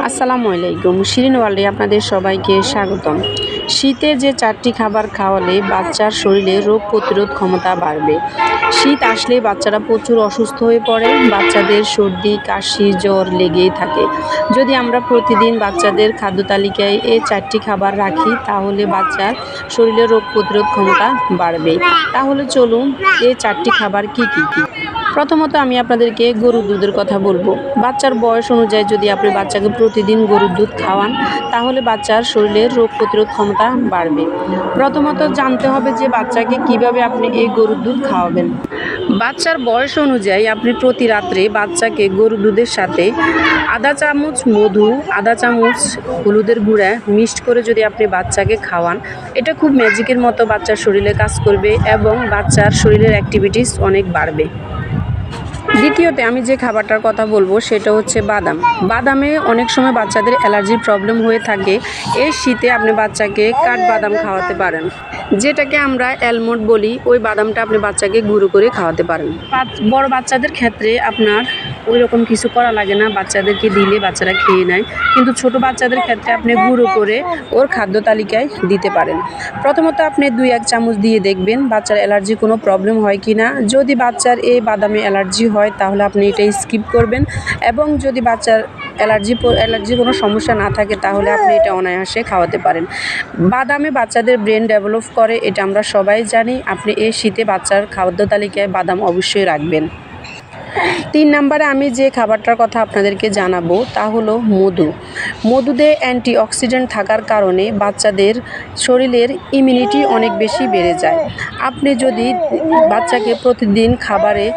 আসসালামু আলাইকুম। শিরিন ওয়ার্ল্ডে আপনাদের সবাইকে স্বাগতম। শীতে যে 4টি খাবার খাওয়ালে বাচ্চার শরীরে রোগ প্রতিরোধ ক্ষমতা বাড়বে। শীত আসলেই বাচ্চারা প্রচুর অসুস্থ হয়ে পড়ে। বাচ্চাদের সর্দি, কাশি, জ্বর লেগেই থাকে। যদি আমরা প্রতিদিন বাচ্চাদের খাদ্য তালিকায় এই 4টি খাবার রাখি তাহলে বাচ্চার শরীরে রোগ প্রতিরোধ ক্ষমতা বাড়বে। তাহলে চলুন এই 4টি খাবার কী কী? প্রথমত আমি আপনাদেরকে গরুর দুধের কথা বলবো। বাচ্চার বয়স অনুযায়ী যদি আপনি বাচ্চাকে প্রতিদিন গরুর দুধ খাওয়ান তাহলে বাচ্চার শরীরের রোগ প্রতিরোধ ক্ষমতা বাড়বে। প্রথমত জানতে হবে যে বাচ্চাকে কিভাবে আপনি এই গরুর দুধ খাওয়াবেন। বাচ্চার বয়স অনুযায়ী আপনি প্রতি রাত্রে বাচ্চাকে গরুর দুধের সাথে আধা চামচ মধু, আধা চামচ হলুদের গুঁড়া মিক্সড করে যদি আপনি বাচ্চাকে খাওয়ান, এটা খুব ম্যাজিকের মতো বাচ্চার শরীরে কাজ করবে এবং বাচ্চার শরীরের অ্যাক্টিভিটিস অনেক বাড়বে। দ্বিতীয়তে আমি যে খাবারটার কথা বলবো সেটা হচ্ছে বাদাম। বাদামে অনেক সময় বাচ্চাদের অ্যালার্জির প্রবলেম হয়ে থাকে। এই শীতে আপনি বাচ্চাকে কাঠবাদাম খাওয়াতে পারেন, যেটাকে আমরা অ্যালমন্ড বলি। ওই বাদামটা আপনি বাচ্চাকে গুঁড়ো করে খাওয়াতে পারেন। বড় বাচ্চাদের ক্ষেত্রে আপনার ওই রকম কিছু করা লাগে না, বাচ্চাদেরকে দিলে বাচ্চারা খেয়ে নেয়। কিন্তু ছোট বাচ্চাদের ক্ষেত্রে আপনি গুঁড়ো করে ওর খাদ্য তালিকায় দিতে পারেন। প্রথমত আপনি 2-1 চামচ দিয়ে দেখবেন বাচ্চার অ্যালার্জি কোনো প্রবলেম হয় কি না। যদি বাচ্চার এই বাদামে অ্যালার্জি হয় তাহলে আপনি এটা স্কিপ করবেন, এবং যদি বাচ্চার অ্যালার্জি কোনো সমস্যা না থাকে তাহলে আপনি এটা অনায়াসে খাওয়াতে পারেন। বাদামে বাচ্চাদের ব্রেন ডেভেলপ করে, এটা আমরা সবাই জানি। আপনি এই শীতে বাচ্চার খাদ্য তালিকায় বাদাম অবশ্যই রাখবেন। 3 নম্বরে আমি যে খাবারটার কথা আপনাদেরকে জানাবো তা হলো মধু। মধুতে অ্যান্টিঅক্সিডেন্ট থাকার কারণে বাচ্চাদের শরীরের ইমিউনিটি অনেক বেশি বেড়ে যায়। আপনি যদি বাচ্চাকে প্রতিদিন খাবারের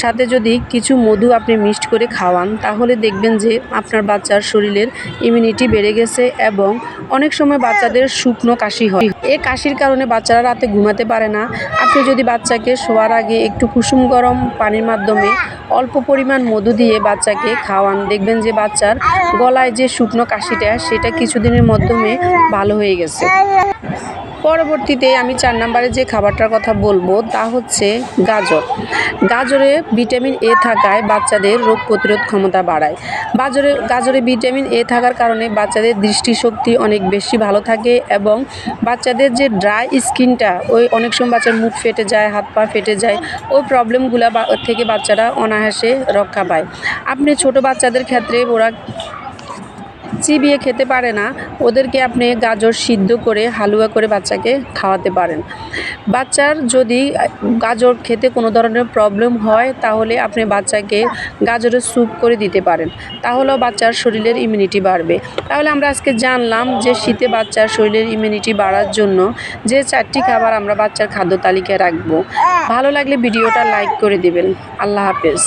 সাথে যদি কিছু মধু আপনি মিক্সড করে খাওয়ান তাহলে দেখবেন যে আপনার বাচ্চার শরীরের ইমিউনিটি বেড়ে গেছে, এবং অনেক সময় বাচ্চাদের শুকনো কাশি হয়। এই কাশির কারণে বাচ্চারা রাতে ঘুমাতে পারে না। আপনি যদি বাচ্চাকে শোয়ার আগে একটু কুসুম গরম পানির মাধ্যমে অল্প পরিমাণ মধু দিয়ে বাচ্চাকে খাওয়ান, দেখবেন যে বাচ্চার গলায় যে শুকনো কাশিটা সেটা কিছুদিনের মাধ্যমে ভালো হয়ে গেছে। পরবর্তীতে আমি 4 নম্বরে যে খাবারটার কথা বলবো তা হচ্ছে গাজর। গাজরে ভিটামিন এ থাকায় বাচ্চাদের রোগ প্রতিরোধ ক্ষমতা বাড়ায়। গাজরে ভিটামিন এ থাকার কারণে বাচ্চাদের দৃষ্টিশক্তি অনেক বেশি ভালো থাকে, এবং বাচ্চাদের যে ড্রাই স্কিনটা, ওই অনেক সময় বাচ্চার মুখ ফেটে যায়, হাত পা ফেটে যায়, ওই প্রবলেমগুলো থেকে বাচ্চারা অনায়াসে রক্ষা পায়। আপনি ছোট বাচ্চাদের ক্ষেত্রে ওরা চিবিয়ে খেতে পারে না, ওদেরকে আপনি গাজর সিদ্ধ করে হালুয়া করে বাচ্চাকে খাওয়াতে পারেন। বাচ্চার যদি গাজর খেতে কোনো ধরনের প্রবলেম হয় তাহলে আপনি বাচ্চাকে গাজরের স্যুপ করে দিতে পারেন, তাহলেও বাচ্চার শরীরের ইমিউনিটি বাড়বে। তাহলে আমরা আজকে জানলাম যে শীতে বাচ্চার শরীরের ইমিউনিটি বাড়ার জন্য যে 4টি খাবার আমরা বাচ্চার খাদ্য তালিকায় রাখবো। ভালো লাগলে ভিডিওটা লাইক করে দিবেন। আল্লাহ হাফেজ।